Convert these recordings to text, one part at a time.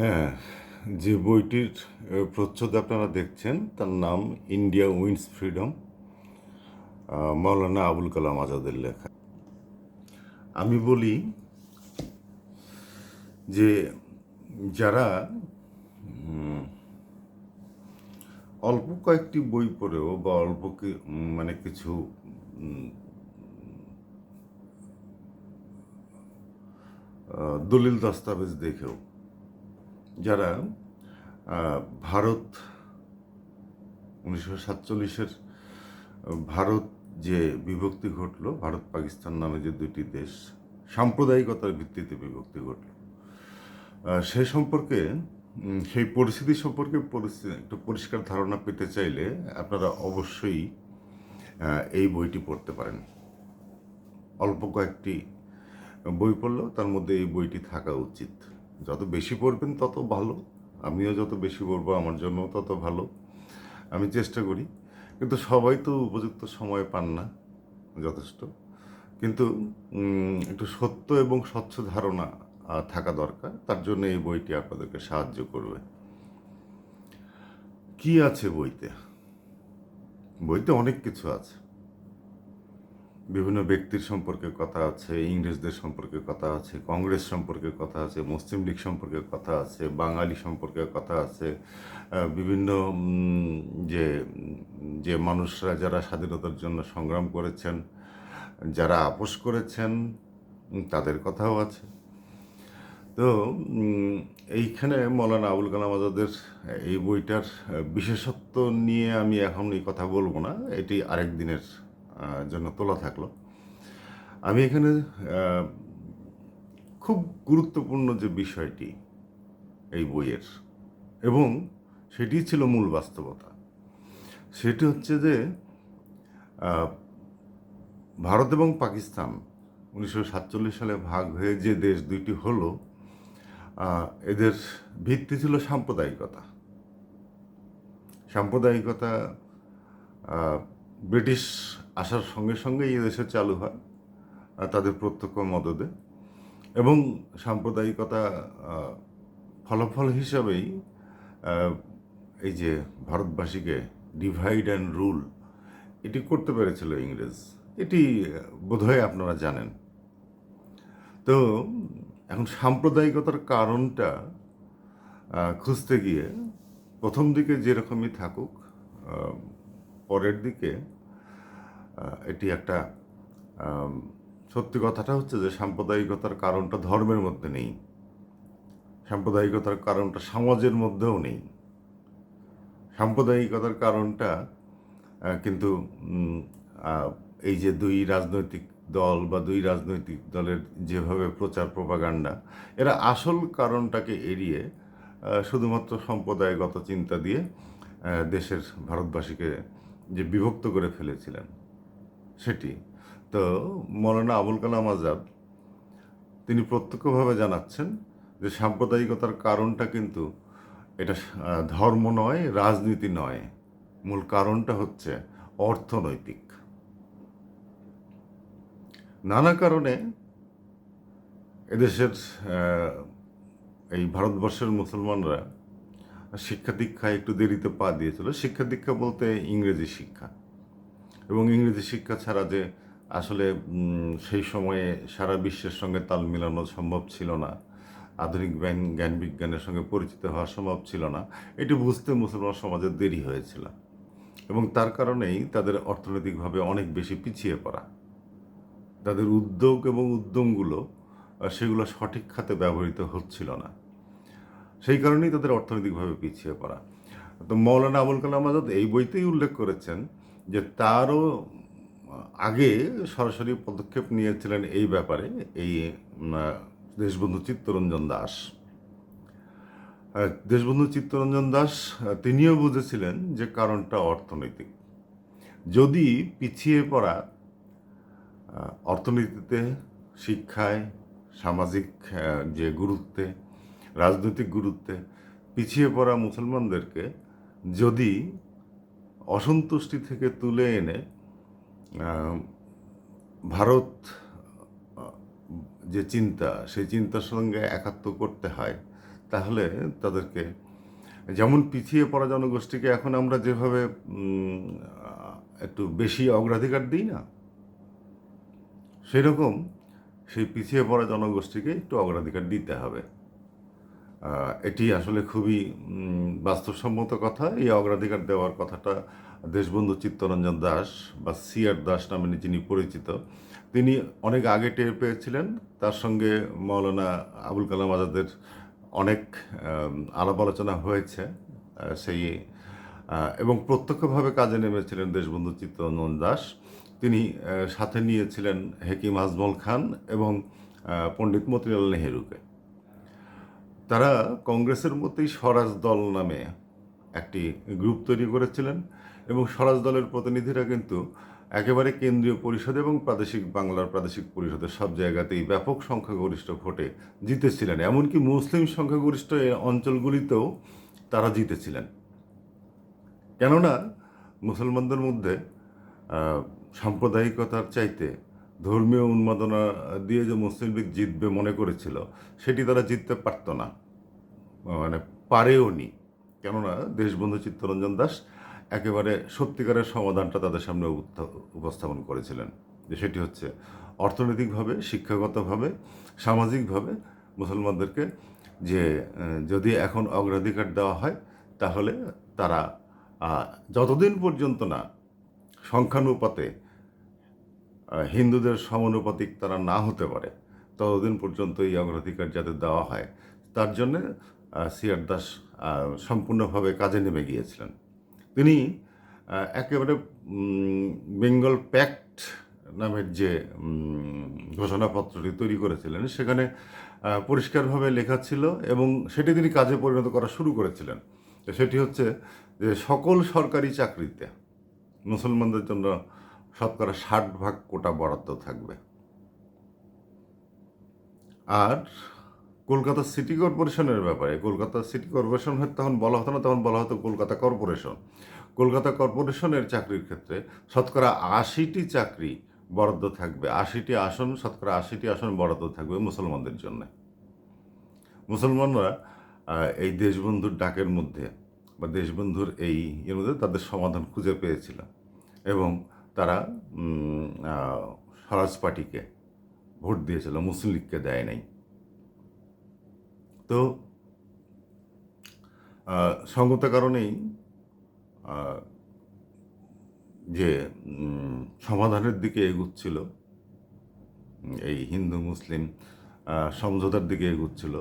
হ্যাঁ, যে বইটির প্রচ্ছদ আপনারা দেখছেন তার নাম India wins freedom, Maulana Abul Kalam আজাদের লেখা। আমি বলি যে যারা অল্প কয়েকটি বই পড়েও বা মানে কিছু দলিল দস্তাবেজ দেখেও যারা ভারত 1947-এর ভারত যে বিভক্তি ঘটল, ভারত পাকিস্তান নামে যে দুটি দেশ সাম্প্রদায়িকতার ভিত্তিতে বিভক্তি ঘটল, সে সম্পর্কে সেই পরিস্থিতি সম্পর্কে একটু পরিষ্কার ধারণা পেতে চাইলে আপনারা অবশ্যই এই বইটি পড়তে পারেন। অল্প কয়েকটি বই পড়লেও তার মধ্যে এই বইটি থাকা উচিত। যত বেশি পড়বেন তত ভালো। আমিও যত বেশি পড়বো আমার জন্য তত ভালো। আমি চেষ্টা করি, কিন্তু সবাই তো উপযুক্ত সময় পান না যথেষ্ট। কিন্তু একটু সত্য এবং স্বচ্ছ ধারণা থাকা দরকার। তার জন্য এই বইটি আপনাদেরকে সাহায্য করবে। কি আছে বইতে? বইতে অনেক কিছু আছে। বিভিন্ন ব্যক্তির সম্পর্কে কথা আছে, ইংরেজদের সম্পর্কে কথা আছে, কংগ্রেস সম্পর্কে কথা আছে, মুসলিম লীগ সম্পর্কে কথা আছে, বাঙালি সম্পর্কে কথা আছে, বিভিন্ন যে যে মানুষরা যারা স্বাধীনতার জন্য সংগ্রাম করেছেন, যারা আপোস করেছেন, তাদের কথাও আছে। তো এইখানে মৌলানা আবুল কালাম আজাদের এই বইটার বিশেষত্ব নিয়ে আমি এখন এই কথা বলবো না, এটি আরেক দিনের জন্য তোলা থাকলো। আমি এখানে খুব গুরুত্বপূর্ণ যে বিষয়টি এই বইয়ের, এবং সেটি ছিল মূল বাস্তবতা, সেটি হচ্ছে যে ভারত এবং পাকিস্তান 1947 সালে ভাগ হয়ে যে দেশ দুইটি হলো, এদের ভিত্তি ছিল সাম্প্রদায়িকতা। সাম্প্রদায়িকতা ব্রিটিশ আসার সঙ্গে সঙ্গে এই দেশে চালু হয় তাদের প্রত্যক্ষ মদদে, এবং সাম্প্রদায়িকতা ফলাফল হিসাবেই এই যে ভারতবাসীকে ডিভাইড অ্যান্ড রুল এটি করতে পেরেছিল ইংরেজ। এটি বোধহয় আপনারা জানেন। তো এখন সাম্প্রদায়িকতার কারণটা খুঁজতে গিয়ে প্রথম দিকে যেরকমই থাকুক, পরের দিকে এটি একটা সত্যি কথাটা হচ্ছে যে সাম্প্রদায়িকতার কারণটা ধর্মের মধ্যে নেই, সাম্প্রদায়িকতার কারণটা সমাজের মধ্যেও নেই। সাম্প্রদায়িকতার কারণটা কিন্তু এই যে দুই রাজনৈতিক দল বা দুই রাজনৈতিক দলের যেভাবে প্রচার প্রপাগান্ডা, এরা আসল কারণটাকে এড়িয়ে শুধুমাত্র সম্প্রদায়গত চিন্তা দিয়ে দেশের ভারতবাসীকে যে বিভক্ত করে ফেলেছিলেন সেটি। তো মৌলানা আবুল কালাম আজাদ তিনি প্রত্যক্ষভাবে জানাচ্ছেন যে সাম্প্রদায়িকতার কারণটা কিন্তু এটা ধর্ম নয়, রাজনীতি নয়, মূল কারণটা হচ্ছে অর্থনৈতিক। নানা কারণে এদেশের এই ভারতবর্ষের মুসলমানরা শিক্ষা দীক্ষায় একটু দেরিতে পা দিয়েছিল। শিক্ষা দীক্ষা বলতে ইংরেজি শিক্ষা, এবং ইংরেজি শিক্ষা ছাড়া যে আসলে সেই সময়ে সারা বিশ্বের সঙ্গে তাল মেলানো সম্ভব ছিল না, আধুনিক জ্ঞান বিজ্ঞানের সঙ্গে পরিচিত হওয়া সম্ভব ছিল না, এটি বুঝতে মুসলমান সমাজের দেরি হয়েছিল, এবং তার কারণেই তাদের অর্থনৈতিকভাবে অনেক বেশি পিছিয়ে পড়া। তাদের উদ্যোগ এবং উদ্যমগুলো সেগুলো সঠিক খাতে ব্যবহৃত হচ্ছিল না, সেই কারণেই তাদের অর্থনৈতিকভাবে পিছিয়ে পড়া। তো মৌলানা আবুল কালাম আজাদ এই বইতেই উল্লেখ করেছেন যে তারও আগে সরাসরি পদক্ষেপ নিয়েছিলেন এই ব্যাপারে এই দেশবন্ধু চিত্তরঞ্জন দাস। দেশবন্ধু চিত্তরঞ্জন দাস তিনিও বুঝেছিলেন যে কারণটা অর্থনৈতিক। যদি পিছিয়ে পড়া অর্থনীতিতে, শিক্ষায়, সামাজিক যে গুরুত্বে, রাজনৈতিক গুরুত্বে পিছিয়ে পড়া মুসলমানদেরকে যদি অসন্তুষ্টি থেকে তুলে এনে ভারত যে চিন্তা, সেই চিন্তার সঙ্গে একাত্ম করতে হয়, তাহলে তাদেরকে, যেমন পিছিয়ে পড়া জনগোষ্ঠীকে এখন আমরা যেভাবে একটু বেশি অগ্রাধিকার দিই না, সেরকম সেই পিছিয়ে পড়া জনগোষ্ঠীকে একটু অগ্রাধিকার দিতে হবে। এটি আসলে খুবই বাস্তবসম্মত কথা। এই অগ্রাধিকার দেওয়ার কথাটা দেশবন্ধু চিত্তরঞ্জন দাস বা সিআর দাস নামে যিনি পরিচিত, তিনি অনেক আগে টের পেয়েছিলেন। তার সঙ্গে মৌলানা আবুল কালাম আজাদের অনেক আলাপ আলোচনা হয়েছে সেই এবং প্রত্যক্ষভাবে কাজে নেমেছিলেন দেশবন্ধু চিত্তরঞ্জন দাস। তিনি সাথে নিয়েছিলেন হেকিম আজমল খান এবং পণ্ডিত মতিলাল নেহেরুকে। তারা কংগ্রেসের মধ্যেই স্বরাজ দল নামে একটি গ্রুপ তৈরি করেছিলেন এবং স্বরাজ দলের প্রতিনিধিরা কিন্তু একেবারে কেন্দ্রীয় পরিষদ এবং বাংলার প্রাদেশিক পরিষদের সব জায়গাতেই ব্যাপক সংখ্যাগরিষ্ঠ ভোটে জিতেছিলেন। এমনকি মুসলিম সংখ্যাগরিষ্ঠ এই অঞ্চলগুলিতেও তারা জিতেছিলেন। কেননা মুসলমানদের মধ্যে সাম্প্রদায়িকতার চাইতে ধর্মীয় উন্মাদনা দিয়ে যে মুসলিম লীগ জিতবে মনে করেছিল, সেটি তারা জিততে পারত না, মানে পারেও নি। কেননা দেশবন্ধু চিত্তরঞ্জন দাস একেবারে সত্যিকারের সমাধানটা তাদের সামনে উপস্থাপন করেছিলেন, যে সেটি হচ্ছে অর্থনৈতিকভাবে, শিক্ষাগতভাবে, সামাজিকভাবে মুসলমানদেরকে যে যদি এখন অগ্রাধিকার দেওয়া হয়, তাহলে তারা যতদিন পর্যন্ত না সংখ্যানুপাতে হিন্দুদের সমানুপাতিক তারা না হতে পারে, ততদিন পর্যন্ত এই অগ্রাধিকার যাতে দেওয়া হয়, তার জন্যে সিআর দাস সম্পূর্ণভাবে কাজে নেমে গিয়েছিলেন। তিনি একেবারে বেঙ্গল প্যাক্ট নামের যে ঘোষণাপত্রটি তৈরি করেছিলেন, সেখানে পরিষ্কারভাবে লেখা ছিল এবং সেটি তিনি কাজে পরিণত করা শুরু করেছিলেন। সেটি হচ্ছে যে সকল সরকারি চাকরিতে মুসলমানদের জন্য 60% কোটা বরাদ্দ থাকবে। আর কলকাতা সিটি কর্পোরেশনের ব্যাপারে, কলকাতা সিটি কর্পোরেশন তখন বলা হতো না, তখন বলা হতো কলকাতা কর্পোরেশন। কলকাতা কর্পোরেশনের চাকরির ক্ষেত্রে 80টি চাকরি বরাদ্দ থাকবে, 80টি আসন, 80টি আসন বরাদ্দ থাকবে মুসলমানদের জন্য। মুসলমানরা এই দেশবন্ধুর ডাকের মধ্যে বা দেশবন্ধুর এই এর মধ্যে তাদের সমাধান খুঁজে পেয়েছিল এবং তারা স্বরাজ পার্টিকে ভোট দিয়েছিল, মুসলিম লীগকে দেয় নাই। তো সঙ্গত কারণেই যে সমাধানের দিকে এগুচ্ছিল, এই হিন্দু মুসলিম সমঝোতার দিকে এগুচ্ছিল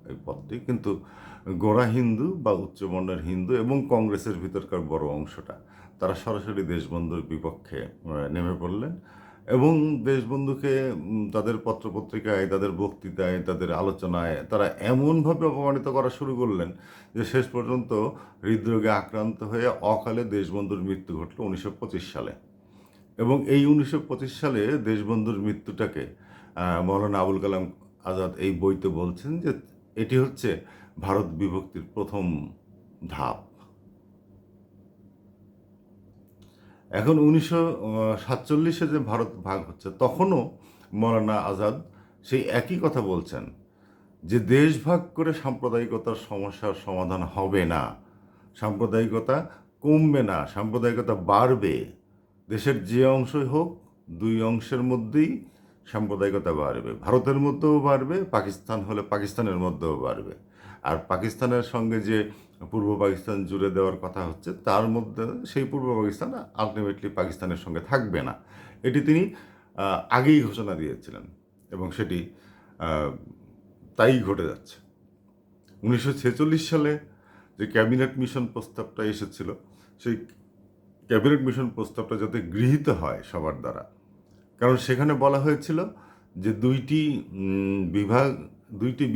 এই পথটি, কিন্তু গোঁড়া হিন্দু বা উচ্চবর্ণের হিন্দু এবং কংগ্রেসের ভিতরকার বড় অংশটা তারা সরাসরি দেশবন্ধুর বিপক্ষে নেমে পড়লেন এবং দেশবন্ধুকে তাদের পত্রপত্রিকায়, তাদের বক্তৃতায়, তাদের আলোচনায় তারা এমনভাবে অপমানিত করা শুরু করলেন যে শেষ পর্যন্ত হৃদরোগে আক্রান্ত হয়ে অকালে দেশবন্ধুর মৃত্যু ঘটল 1925 সালে। এবং এই 1925 সালে দেশবন্ধুর মৃত্যুটাকে মৌলানা আবুল কালাম আজাদ এই বইতে বলছেন যে এটি হচ্ছে ভারত বিভক্তির প্রথম ধাপ। এখন 1947-এ যে ভারত ভাগ হচ্ছে, তখনও মৌলানা আজাদ সেই একই কথা বলছেন যে দেশ ভাগ করে সাম্প্রদায়িকতার সমস্যার সমাধান হবে না, সাম্প্রদায়িকতা কমবে না, সাম্প্রদায়িকতা বাড়বে। দেশের যে অংশই হোক, দুই অংশের মধ্যেই সাম্প্রদায়িকতা বাড়বে, ভারতের মধ্যেও বাড়বে, পাকিস্তান হলে পাকিস্তানের মধ্যেও বাড়বে। আর পাকিস্তানের সঙ্গে যে পূর্ব পাকিস্তান জুড়ে দেওয়ার কথা হচ্ছে, তার মধ্যে সেই পূর্ব পাকিস্তান আলটিমেটলি পাকিস্তানের সঙ্গে থাকবে না, এটি তিনি আগেই ঘোষণা দিয়েছিলেন এবং সেটি তাই ঘটে যাচ্ছে। 1946 সালে যে ক্যাবিনেট মিশন প্রস্তাবটা এসেছিল, সেই ক্যাবিনেট মিশন প্রস্তাবটা যাতে গৃহীত হয় সবার দ্বারা, কারণ সেখানে বলা হয়েছিল যে দুইটি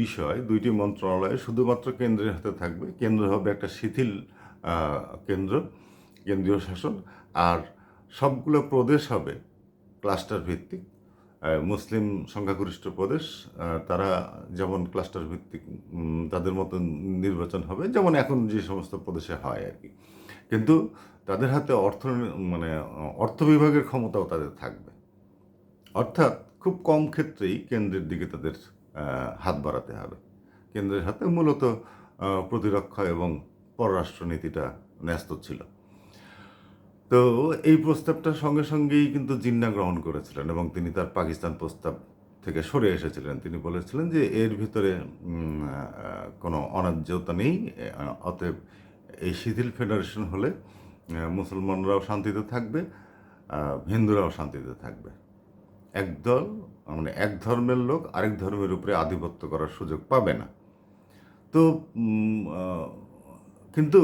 বিষয়, দুইটি মন্ত্রণালয় শুধুমাত্র কেন্দ্রের হাতে থাকবে। কেন্দ্র হবে একটা শিথিল কেন্দ্র, কেন্দ্রীয় শাসন, আর সবগুলো প্রদেশ হবে ক্লাস্টার ভিত্তিক। মুসলিম সংখ্যাগরিষ্ঠ প্রদেশ তারা যেমন ক্লাস্টার ভিত্তিক তাদের মতো নির্বাচন হবে, যেমন এখন যে সমস্ত প্রদেশে হয় আর কি, কিন্তু তাদের হাতে অর্থ বিভাগের ক্ষমতাও তাদের থাকবে। অর্থাৎ খুব কম ক্ষেত্রেই কেন্দ্রের দিকে তাদের হাত বাড়াতে হবে। কেন্দ্রের হাতে মূলত প্রতিরক্ষা এবং পররাষ্ট্রনীতিটা ন্যস্ত ছিল। তো এই প্রস্তাবটার সঙ্গে সঙ্গেই কিন্তু জিন্নাহ গ্রহণ করেছিলেন এবং তিনি তার পাকিস্তান প্রস্তাব থেকে সরে এসেছিলেন। তিনি বলেছিলেন যে এর ভিতরে কোনো অন্যায্যতা নেই, অতএব এই শিথিল ফেডারেশন হলে মুসলমানরাও শান্তিতে থাকবে, হিন্দুরাও শান্তিতে থাকবে। একদল মানে এক ধর্মের লোক আরেক ধর্মের উপরে আধিপত্য করার সুযোগ পাবে না। তো কিন্তু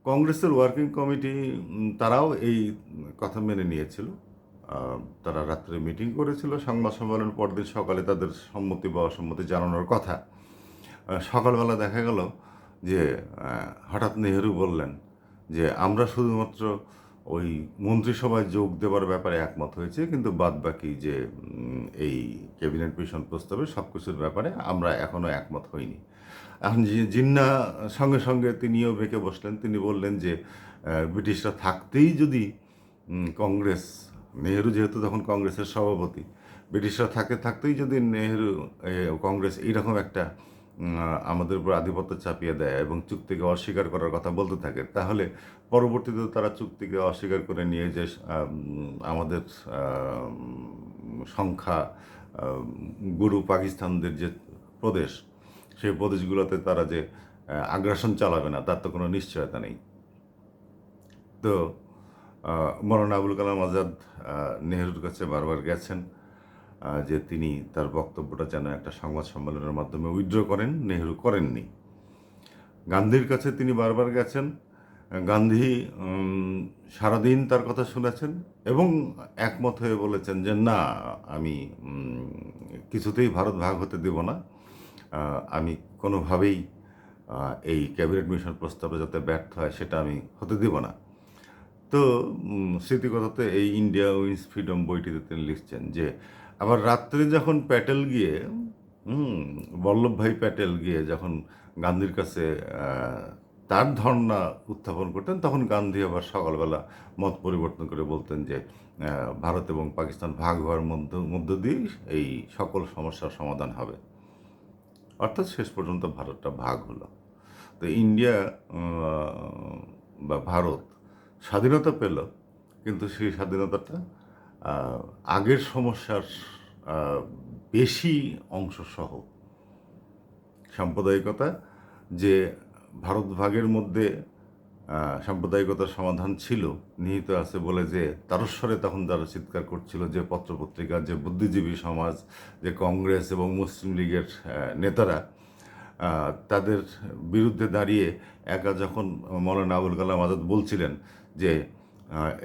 কংগ্রেসের ওয়ার্কিং কমিটি তারাও এই কথা মেনে নিয়েছিল। তারা রাত্রে মিটিং করেছিল, সংবাদ সম্মেলনের পরদিন সকালে তাদের সম্মতি বা অসম্মতি জানানোর কথা। সকালবেলা দেখা গেল যে হঠাৎ নেহেরু বললেন যে আমরা শুধুমাত্র ওই মন্ত্রিসভায় যোগ দেওয়ার ব্যাপারে একমত হয়েছে, কিন্তু বাদবাকি যে এই ক্যাবিনেট মিশন প্রস্তাবে সব কিছুর ব্যাপারে আমরা এখনও একমত হইনি। এখন জিন্নাহ সঙ্গে সঙ্গে তিনিও বেঁকে বসলেন। তিনি বললেন যে ব্রিটিশরা থাকতেই যদি কংগ্রেস, নেহেরু যেহেতু তখন কংগ্রেসের সভাপতি, ব্রিটিশরা থাকতেই যদি কংগ্রেস এইরকম একটা আমাদের উপর আধিপত্য চাপিয়ে দেয় এবং চুক্তিকে অস্বীকার করার কথা বলতে থাকে, তাহলে পরবর্তীতে তারা চুক্তিকে অস্বীকার করে নিয়ে যে আমাদের সংখ্যা গুরু পাকিস্তানদের যে প্রদেশ, সেই প্রদেশগুলোতে তারা যে আগ্রাসন চালাবে না তার তো কোনো নিশ্চয়তা নেই। তো মৌলানা আবুল কালাম আজাদ নেহেরুর কাছে বারবার গেছেন যে তিনি তার বক্তব্যটা যেন একটা সংবাদ সম্মেলনের মাধ্যমে উইথড্র করেন। নেহেরু করেননি। গান্ধীর কাছে তিনি বারবার গেছেন। গান্ধী সারাদিন তার কথা শুনেছেন এবং একমত হয়ে বলেছেন যে না, আমি কিছুতেই ভারত ভাগ হতে দেব না, আমি কোনোভাবেই এই ক্যাবিনেট মিশন প্রস্তাবে যাতে ব্যর্থ হয় সেটা আমি হতে দেব না। তো স্মৃতিকথাতে এই ইন্ডিয়া উইন্স ফ্রিডম বইটিতে তিনি লিখছেন যে আবার রাত্রে যখন প্যাটেল গিয়ে বল্লভভাই প্যাটেল গিয়ে যখন গান্ধীর কাছে তার ধর্ণা উত্থাপন করতেন, তখন গান্ধী আবার সকালবেলা মত পরিবর্তন করে বলতেন যে ভারত এবং পাকিস্তান ভাগ হওয়ার মধ্য দিয়ে এই সকল সমস্যার সমাধান হবে। অর্থাৎ শেষ পর্যন্ত ভারতটা ভাগ হলো। তো ইন্ডিয়া বা ভারত স্বাধীনতা পেল, কিন্তু সেই স্বাধীনতাটা আগের সমস্যার বেশি অংশসহ সাম্প্রদায়িকতা, যে ভারত ভাগের মধ্যে সাম্প্রদায়িকতার সমাধান ছিল নিহিত আছে বলে যে তারস্বরে তখন তারা চিৎকার করছিল, যে পত্রপত্রিকা, যে বুদ্ধিজীবী সমাজ, যে কংগ্রেস এবং মুসলিম লীগের নেতারা তাদের বিরুদ্ধে দাঁড়িয়ে একা যখন মৌলানা আবুল কালাম আজাদ বলছিলেন যে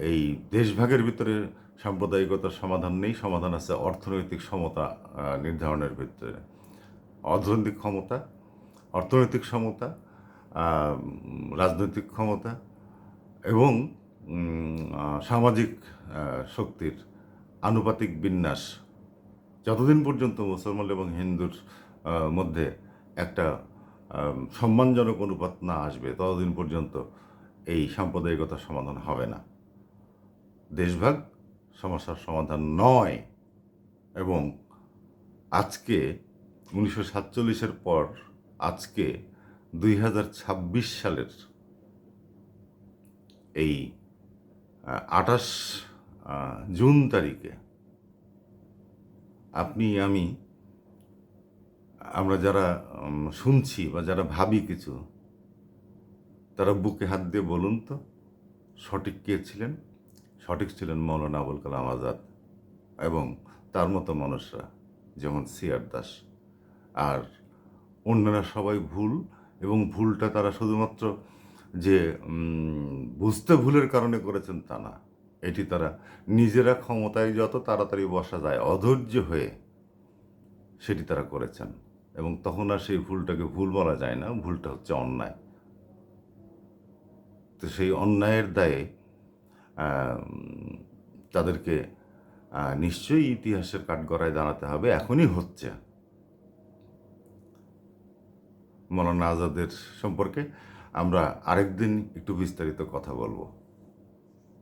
এই দেশভাগের ভিতরে সাম্প্রদায়িকতার সমাধান নেই, সমাধান আছে অর্থনৈতিক সমতা নির্ধারণের ভিতরে। অর্থনৈতিক সমতা, রাজনৈতিক ক্ষমতা এবং সামাজিক শক্তির আনুপাতিক বিন্যাস যতদিন পর্যন্ত মুসলমান এবং হিন্দুর মধ্যে একটা সম্মানজনক অনুপাত না আসবে, ততদিন পর্যন্ত এই সাম্প্রদায়িকতার সমাধান হবে না। দেশভাগ সমস্যার সমাধান নয়। এবং আজকে 1947-এর পর আজকে 2026 সালের এই 28 জুন তারিখে আপনি আমি আমরা যারা শুনছি বা যারা ভাবি কিছু, তারা বুকে হাত দিয়ে বলুন তো সঠিক কে ছিলেন? সঠিক ছিলেন মৌলানা আবুল কালাম আজাদ এবং তার মতো মানুষরা, যেমন সিআর দাস। আর অন্যরা সবাই ভুল, এবং ভুলটা তারা শুধুমাত্র যে বুঝতে ভুলের কারণে করেছেন তা না, এটি তারা নিজেরা ক্ষমতায় যত তাড়াতাড়ি বসা যায় অধৈর্য হয়ে সেটি তারা করেছেন। এবং তখন আর সেই ভুলটাকে ভুল বলা যায় না, ভুলটা হচ্ছে অন্যায়। তো সেই অন্যায়ের দায়ে তাদেরকে নিশ্চয়ই ইতিহাসের কাঠগড়ায় দাঁড়াতে হবে। এখনই হচ্ছে। মৌলানা আজাদের সম্পর্কে আমরা আরেকদিন একটু বিস্তারিত কথা বলবো।